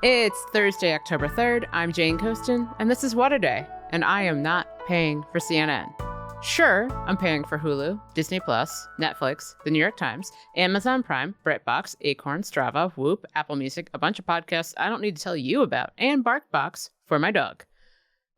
It's Thursday, October 3rd. I'm Jane Coaston, and this is What a Day, and I am not paying for CNN. Sure, I'm paying for Hulu, Disney+, Netflix, The New York Times, Amazon Prime, BritBox, Acorn, Strava, Whoop, Apple Music, a bunch of podcasts I don't need to tell you about, and BarkBox for my dog.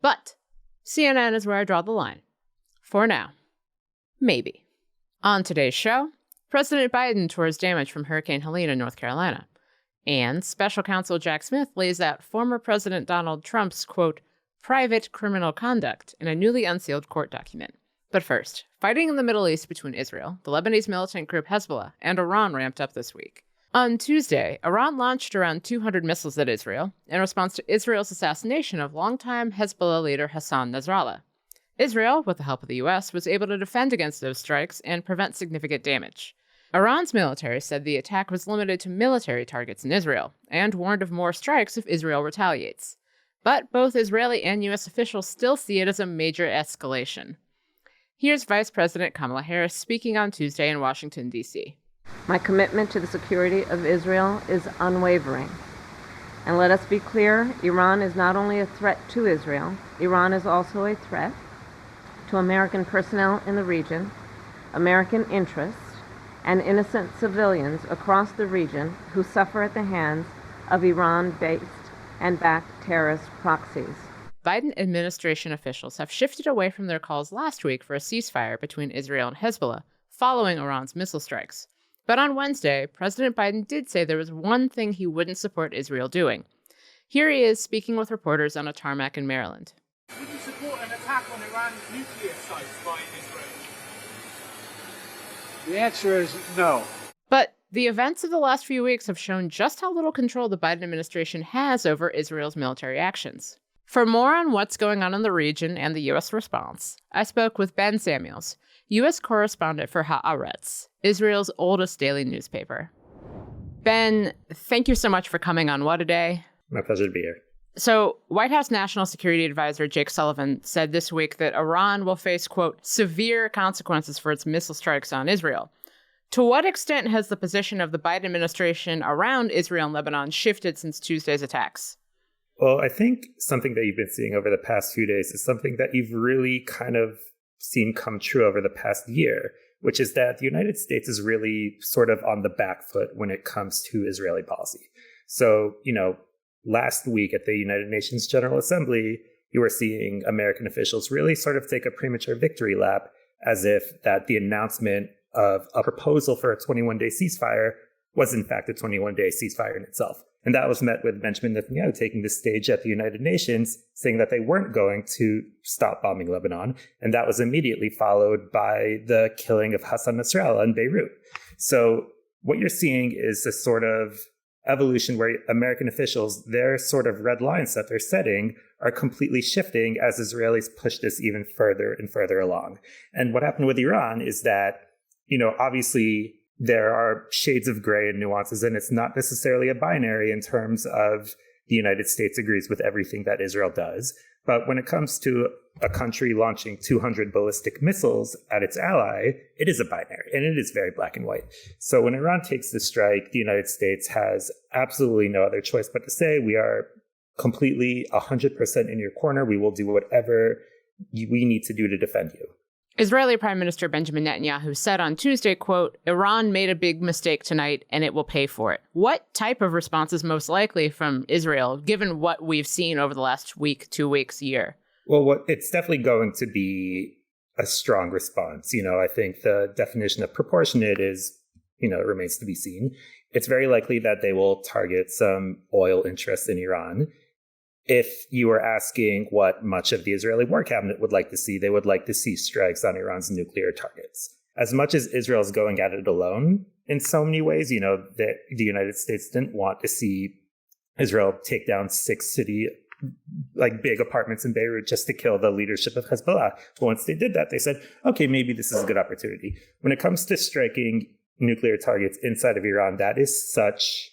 But CNN is where I draw the line. For now. Maybe. On today's show, President Biden tours damage from Hurricane Helene in North Carolina. And Special Counsel Jack Smith lays out former President Donald Trump's, quote, private criminal conduct in a newly unsealed court document. But first, fighting in the Middle East between Israel, the Lebanese militant group Hezbollah, and Iran ramped up this week. On Tuesday, Iran launched around 200 missiles at Israel in response to Israel's assassination of longtime Hezbollah leader Hassan Nasrallah. Israel, with the help of the U.S., was able to defend against those strikes and prevent significant damage. Iran's military said the attack was limited to military targets in Israel and warned of more strikes if Israel retaliates. But both Israeli and U.S. officials still see it as a major escalation. Here's Vice President Kamala Harris speaking on Tuesday in Washington, D.C. My commitment to the security of Israel is unwavering. And let us be clear, Iran is not only a threat to Israel, Iran is also a threat to American personnel in the region, American interests, and innocent civilians across the region who suffer at the hands of Iran-based and backed terrorist proxies. Biden administration officials have shifted away from their calls last week for a ceasefire between Israel and Hezbollah following Iran's missile strikes. But on Wednesday, President Biden did say there was one thing he wouldn't support Israel doing. Here he is speaking with reporters on a tarmac in Maryland. Would you support an attack on Iran's nuclear sites by Israel? The answer is no. But the events of the last few weeks have shown just how little control the Biden administration has over Israel's military actions. For more on what's going on in the region and the U.S. response, I spoke with Ben Samuels, U.S. correspondent for Haaretz, Israel's oldest daily newspaper. Ben, thank you so much for coming on What a Day. My pleasure to be here. So, White House National Security Advisor Jake Sullivan said this week that Iran will face, quote, severe consequences for its missile strikes on Israel. To what extent has the position of the Biden administration around Israel and Lebanon shifted since Tuesday's attacks? Well, I think something that you've been seeing over the past few days is something that you've really kind of seen come true over the past year, which is that the United States is really sort of on the back foot when it comes to Israeli policy. So, last week at the United Nations General Assembly, you were seeing American officials really sort of take a premature victory lap as if that the announcement of a proposal for a 21-day ceasefire was in fact a 21-day ceasefire in itself. And that was met with Benjamin Netanyahu taking the stage at the United Nations, saying that they weren't going to stop bombing Lebanon. And that was immediately followed by the killing of Hassan Nasrallah in Beirut. So what you're seeing is this sort of evolution where American officials, their sort of red lines that they're setting are completely shifting as Israelis push this even further and further along. And what happened with Iran is that, obviously there are shades of gray and nuances, and it's not necessarily a binary in terms of the United States agrees with everything that Israel does. But when it comes to a country launching 200 ballistic missiles at its ally, it is a binary, and it is very black and white. So when Iran takes the strike, the United States has absolutely no other choice but to say, we are completely 100% in your corner. We will do whatever we need to do to defend you. Israeli Prime Minister Benjamin Netanyahu said on Tuesday, quote, Iran made a big mistake tonight and it will pay for it. What type of response is most likely from Israel, given what we've seen over the last week, 2 weeks, year? Well, it's definitely going to be a strong response. I think the definition of proportionate is, remains to be seen. It's very likely that they will target some oil interests in Iran. If you were asking what much of the Israeli war cabinet would like to see, they would like to see strikes on Iran's nuclear targets. As much as Israel is going at it alone in so many ways, the United States didn't want to see Israel take down 6 city, big apartments in Beirut just to kill the leadership of Hezbollah. But once they did that, they said, okay, maybe this is a good opportunity. When it comes to striking nuclear targets inside of Iran, that is such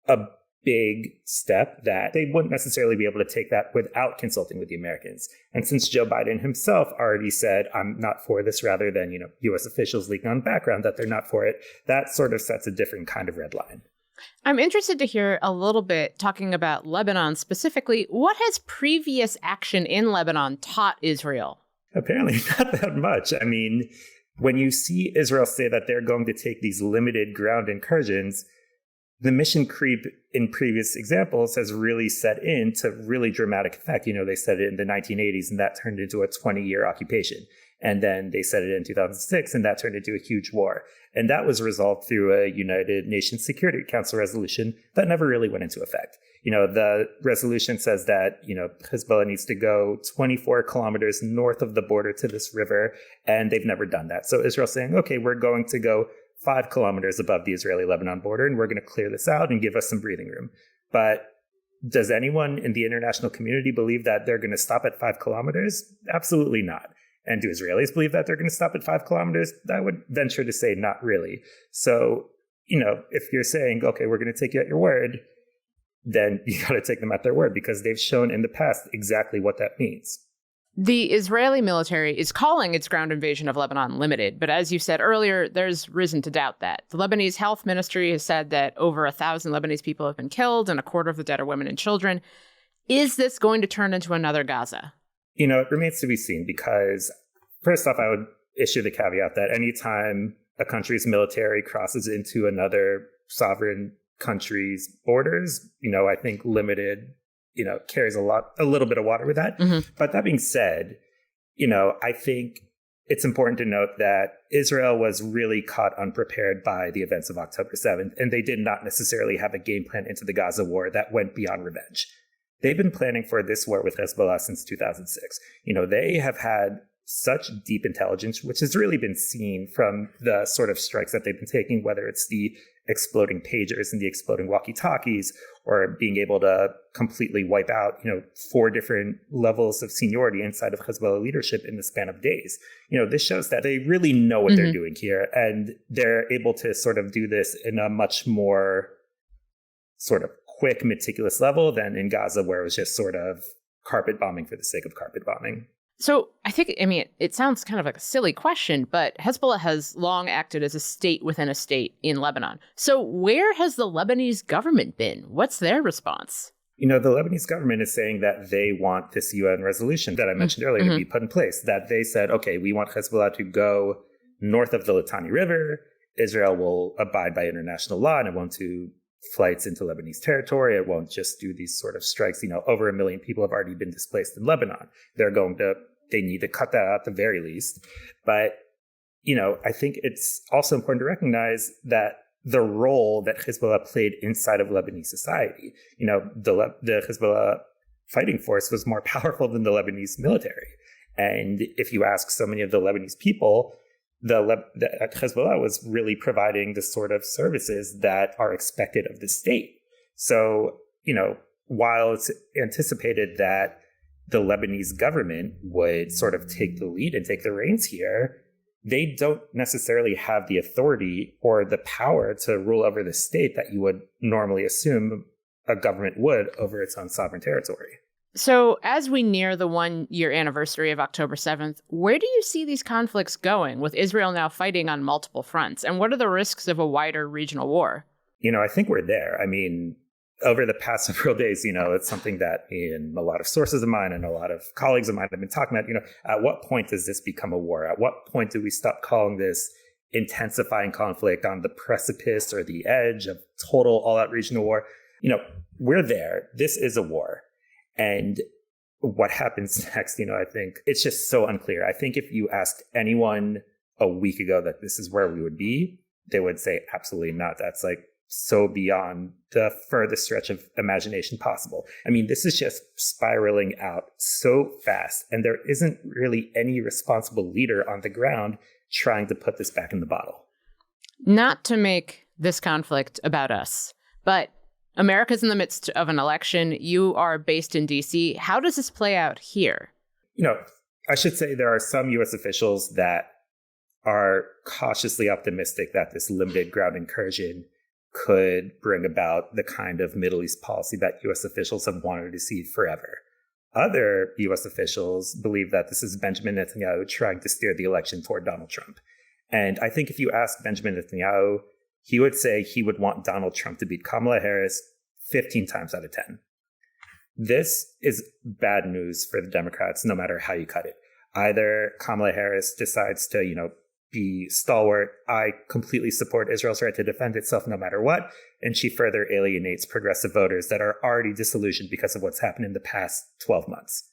a big step that they wouldn't necessarily be able to take that without consulting with the Americans. And since Joe Biden himself already said, I'm not for this, rather than, U.S. officials leaking on background that they're not for it, that sort of sets a different kind of red line. I'm interested to hear a little bit talking about Lebanon specifically. What has previous action in Lebanon taught Israel? Apparently not that much. I mean, when you see Israel say that they're going to take these limited ground incursions, the mission creep in previous examples has really set in to really dramatic effect. They said it in the 1980s, and that turned into a 20-year occupation. And then they said it in 2006, and that turned into a huge war. And that was resolved through a United Nations Security Council resolution that never really went into effect. The resolution says that, Hezbollah needs to go 24 kilometers north of the border to this river, and they've never done that. So Israel's saying, okay, we're going to go 5 kilometers above the Israeli-Lebanon border, and we're going to clear this out and give us some breathing room. But does anyone in the international community believe that they're going to stop at 5 kilometers? Absolutely not. And do Israelis believe that they're going to stop at 5 kilometers? I would venture to say not really. So, if you're saying, okay, we're going to take you at your word, then you got to take them at their word, because they've shown in the past exactly what that means. The Israeli military is calling its ground invasion of Lebanon limited, but as you said earlier, there's reason to doubt that. The Lebanese health ministry has said that over 1,000 Lebanese people have been killed and a quarter of the dead are women and children. Is this going to turn into another Gaza? It remains to be seen, because first off, I would issue the caveat that anytime a country's military crosses into another sovereign country's borders, I think limited carries a little bit of water with that. Mm-hmm. But that being said, I think it's important to note that Israel was really caught unprepared by the events of October 7th, and they did not necessarily have a game plan into the Gaza war that went beyond revenge. They've been planning for this war with Hezbollah since 2006. They have had such deep intelligence, which has really been seen from the sort of strikes that they've been taking, whether it's the exploding pagers and the exploding walkie-talkies, or being able to completely wipe out, 4 different levels of seniority inside of Hezbollah leadership in the span of days. This shows that they really know what they're doing here, and they're able to sort of do this in a much more sort of quick, meticulous level than in Gaza, where it was just sort of carpet bombing for the sake of carpet bombing. So it sounds kind of like a silly question, but Hezbollah has long acted as a state within a state in Lebanon. So where has the Lebanese government been? What's their response? The Lebanese government is saying that they want this UN resolution that I mentioned earlier to be put in place, that they said, okay, we want Hezbollah to go north of the Litani River. Israel will abide by international law, and it won't do flights into Lebanese territory. It won't just do these sort of strikes. Over 1 million people have already been displaced in Lebanon. They need to cut that out at the very least. But, I think it's also important to recognize that the role that Hezbollah played inside of Lebanese society, the Hezbollah fighting force was more powerful than the Lebanese military. And if you ask so many of the Lebanese people, the Hezbollah was really providing the sort of services that are expected of the state. So, while it's anticipated that the Lebanese government would sort of take the lead and take the reins here, they don't necessarily have the authority or the power to rule over the state that you would normally assume a government would over its own sovereign territory. So as we near the 1-year anniversary of October 7th, where do you see these conflicts going, with Israel now fighting on multiple fronts? And what are the risks of a wider regional war? I think we're there. Over the past several days, it's something that a lot of sources of mine and a lot of colleagues of mine have been talking about, at what point does this become a war? At what point do we stop calling this intensifying conflict on the precipice or the edge of total all-out regional war? We're there. This is a war. And what happens next, I think it's just so unclear. I think if you asked anyone a week ago that this is where we would be, they would say absolutely not. That's so beyond the furthest stretch of imagination possible. This is just spiraling out so fast, and there isn't really any responsible leader on the ground trying to put this back in the bottle. Not to make this conflict about us, but America's in the midst of an election. You are based in D.C. How does this play out here? I should say there are some U.S. officials that are cautiously optimistic that this limited ground incursion could bring about the kind of Middle East policy that U.S. officials have wanted to see forever. Other U.S. officials believe that this is Benjamin Netanyahu trying to steer the election toward Donald Trump. And I think if you ask Benjamin Netanyahu, he would say he would want Donald Trump to beat Kamala Harris 15 times out of 10. This is bad news for the Democrats, no matter how you cut it. Either Kamala Harris decides to, be stalwart, I completely support Israel's right to defend itself no matter what, and she further alienates progressive voters that are already disillusioned because of what's happened in the past 12 months.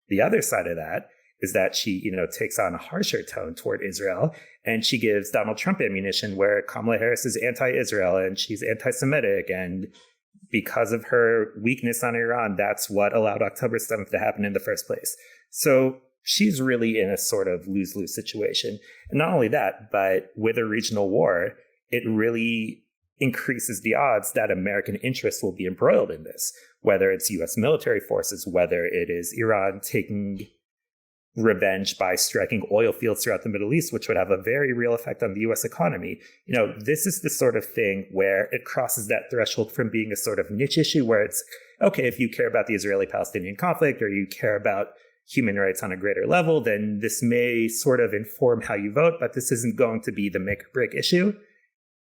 The other side of that is that she, takes on a harsher tone toward Israel, and she gives Donald Trump ammunition where Kamala Harris is anti-Israel and she's anti-Semitic, and because of her weakness on Iran, that's what allowed October 7th to happen in the first place. So she's really in a sort of lose-lose situation. And not only that, but with a regional war, it really increases the odds that American interests will be embroiled in this, whether it's U.S. military forces, whether it is Iran taking revenge by striking oil fields throughout the Middle East, which would have a very real effect on the U.S. economy. This is the sort of thing where it crosses that threshold from being a sort of niche issue where it's, okay, if you care about the Israeli-Palestinian conflict or you care about human rights on a greater level, then this may sort of inform how you vote, but this isn't going to be the make or break issue.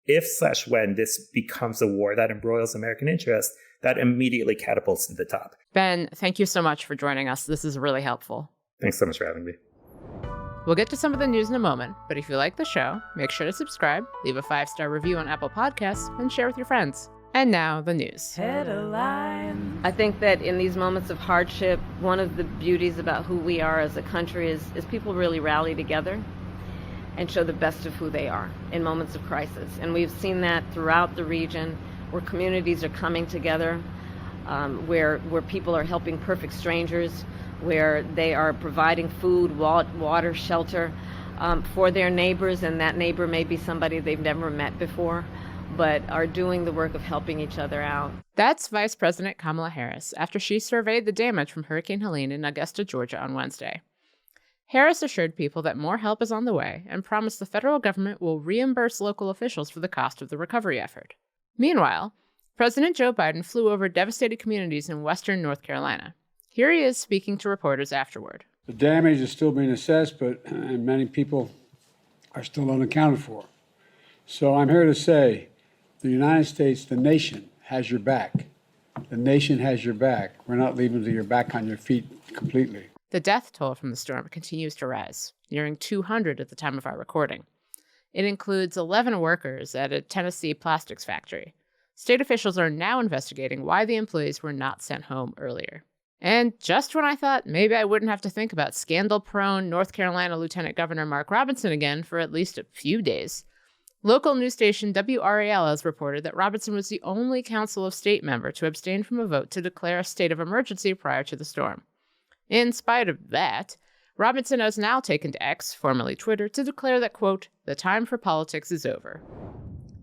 If/when this becomes a war that embroils American interest, that immediately catapults to the top. Ben, thank you so much for joining us. This is really helpful. Thanks so much for having me. We'll get to some of the news in a moment, but if you like the show, make sure to subscribe, leave a 5-star review on Apple Podcasts, and share with your friends. And now, the news. Headline. I think that in these moments of hardship, one of the beauties about who we are as a country is people really rally together and show the best of who they are in moments of crisis. And we've seen that throughout the region, where communities are coming together, where people are helping perfect strangers, where they are providing food, water, shelter for their neighbors, and that neighbor may be somebody they've never met before, but are doing the work of helping each other out. That's Vice President Kamala Harris after she surveyed the damage from Hurricane Helene in Augusta, Georgia on Wednesday. Harris assured people that more help is on the way and promised the federal government will reimburse local officials for the cost of the recovery effort. Meanwhile, President Joe Biden flew over devastated communities in western North Carolina. Here he is speaking to reporters afterward. The damage is still being assessed, but many people are still unaccounted for. So I'm here to say the United States, the nation, has your back. The nation has your back. We're not leaving till you're back on your feet completely. The death toll from the storm continues to rise, nearing 200 at the time of our recording. It includes 11 workers at a Tennessee plastics factory. State officials are now investigating why the employees were not sent home earlier. And just when I thought maybe I wouldn't have to think about scandal-prone North Carolina Lieutenant Governor Mark Robinson again for at least a few days, local news station WRAL has reported that Robinson was the only Council of State member to abstain from a vote to declare a state of emergency prior to the storm. In spite of that, Robinson has now taken to X, formerly Twitter, to declare that, quote, the time for politics is over.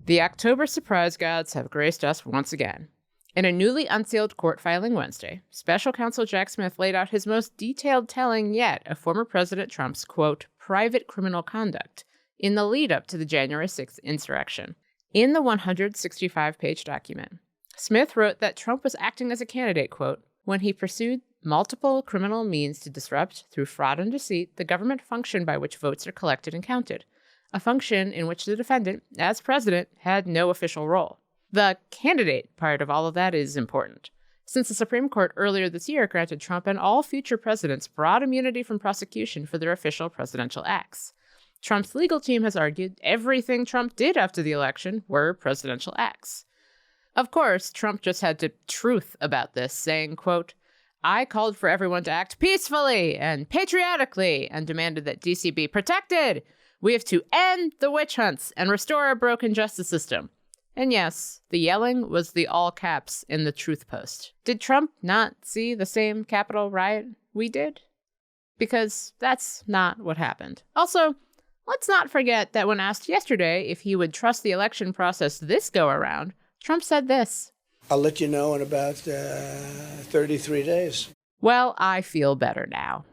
The October surprise gods have graced us once again. In a newly unsealed court filing Wednesday, Special Counsel Jack Smith laid out his most detailed telling yet of former President Trump's, quote, private criminal conduct in the lead-up to the January 6th insurrection. In the 165-page document, Smith wrote that Trump was acting as a candidate, quote, when he pursued multiple criminal means to disrupt, through fraud and deceit, the government function by which votes are collected and counted, a function in which the defendant, as president, had no official role. The candidate part of all of that is important, since the Supreme Court earlier this year granted Trump and all future presidents broad immunity from prosecution for their official presidential acts. Trump's legal team has argued everything Trump did after the election were presidential acts. Of course, Trump just had to truth about this, saying, quote, I called for everyone to act peacefully and patriotically and demanded that DC be protected. We have to end the witch hunts and restore a broken justice system. And yes, the yelling was the all caps in the truth post. Did Trump not see the same Capitol riot we did? Because that's not what happened. Also, let's not forget that when asked yesterday if he would trust the election process this go around, Trump said this. I'll let you know in about 33 days. Well, I feel better now.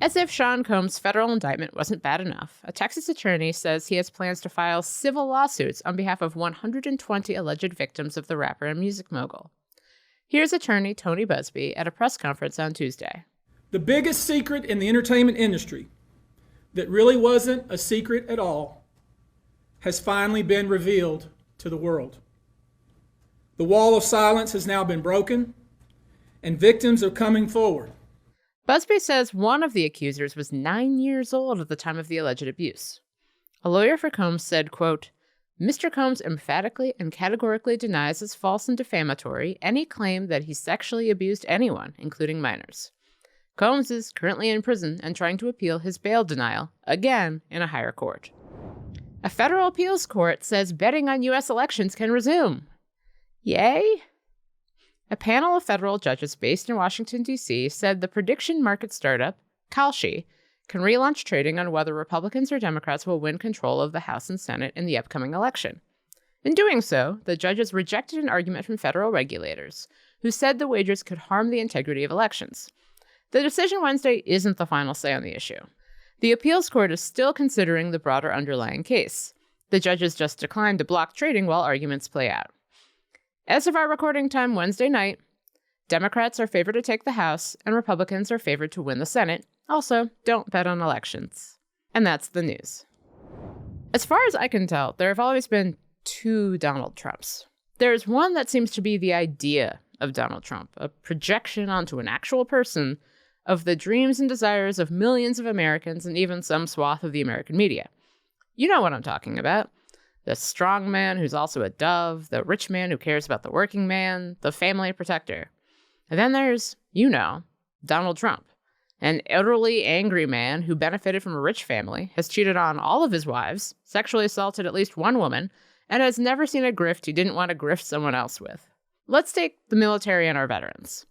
As if Sean Combs' federal indictment wasn't bad enough, a Texas attorney says he has plans to file civil lawsuits on behalf of 120 alleged victims of the rapper and music mogul. Here's attorney Tony Busby at a press conference on Tuesday. The biggest secret in the entertainment industry that really wasn't a secret at all has finally been revealed to the world. The wall of silence has now been broken, and victims are coming forward. Busby says one of the accusers was 9 years old at the time of the alleged abuse. A lawyer for Combs said, quote, Mr. Combs emphatically and categorically denies as false and defamatory any claim that he sexually abused anyone, including minors. Combs is currently in prison and trying to appeal his bail denial, again in a higher court. A federal appeals court says betting on U.S. elections can resume. Yay? A panel of federal judges based in Washington, D.C. said the prediction market startup, Kalshi, can relaunch trading on whether Republicans or Democrats will win control of the House and Senate in the upcoming election. In doing so, the judges rejected an argument from federal regulators, who said the wagers could harm the integrity of elections. The decision Wednesday isn't the final say on the issue. The appeals court is still considering the broader underlying case. The judges just declined to block trading while arguments play out. As of our recording time Wednesday night, Democrats are favored to take the House, and Republicans are favored to win the Senate. Also, don't bet on elections. And that's the news. As far as I can tell, there have always been two Donald Trumps. There's one that seems to be the idea of Donald Trump, a projection onto an actual person of the dreams and desires of millions of Americans and even some swath of the American media. You know what I'm talking about. The strong man who's also a dove, the rich man who cares about the working man, the family protector. And then there's, Donald Trump. An elderly, angry man who benefited from a rich family, has cheated on all of his wives, sexually assaulted at least one woman, and has never seen a grift he didn't want to grift someone else with. Let's take the military and our veterans.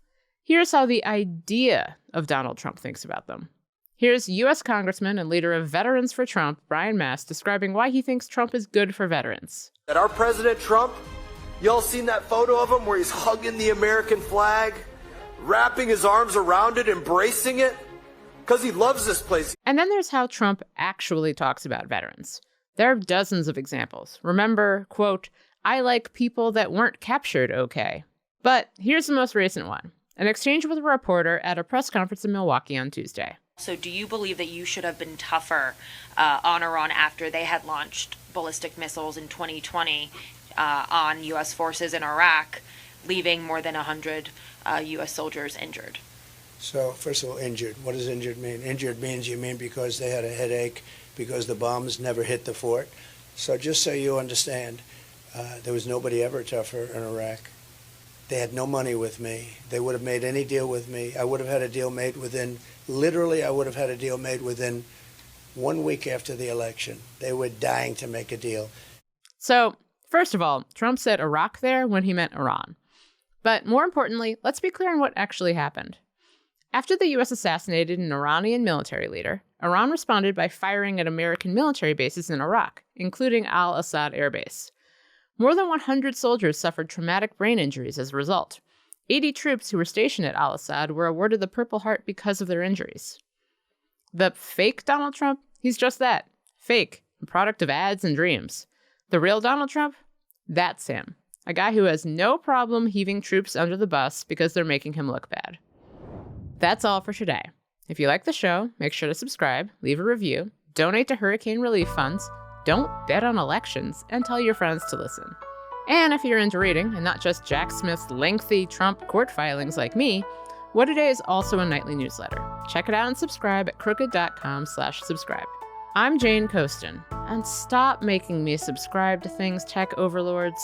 Here's how the idea of Donald Trump thinks about them. Here's U.S. Congressman and leader of Veterans for Trump, Brian Mast, describing why he thinks Trump is good for veterans. That our President Trump, y'all seen that photo of him where he's hugging the American flag? Wrapping his arms around it, embracing it, because he loves this place. And then there's how Trump actually talks about veterans. There are dozens of examples. Remember, quote, I like people that weren't captured okay. But here's the most recent one, an exchange with a reporter at a press conference in Milwaukee on Tuesday. So do you believe that you should have been tougher on Iran after they had launched ballistic missiles in 2020 on U.S. forces in Iraq, leaving more than 100 U.S. soldiers injured? So, first of all, injured. What does injured mean? Injured means you mean because they had a headache, because the bombs never hit the fort. So just so you understand, there was nobody ever tougher in Iraq. They had no money with me. They would have made any deal with me. I would have had a deal made within 1 week after the election. They were dying to make a deal. So, first of all, Trump said Iraq there when he meant Iran. But more importantly, let's be clear on what actually happened. After the U.S. assassinated an Iranian military leader, Iran responded by firing at American military bases in Iraq, including Al-Assad Air Base. More than 100 soldiers suffered traumatic brain injuries as a result. 80 troops who were stationed at Al-Assad were awarded the Purple Heart because of their injuries. The fake Donald Trump? He's just that. Fake. A product of ads and dreams. The real Donald Trump? That's him. A guy who has no problem heaving troops under the bus because they're making him look bad. That's all for today. If you like the show, make sure to subscribe, leave a review, donate to hurricane relief funds, don't bet on elections, and tell your friends to listen. And if you're into reading, and not just Jack Smith's lengthy Trump court filings like me, What A Day is also a nightly newsletter. Check it out and subscribe at crooked.com/subscribe. I'm Jane Coaston, and stop making me subscribe to things tech overlords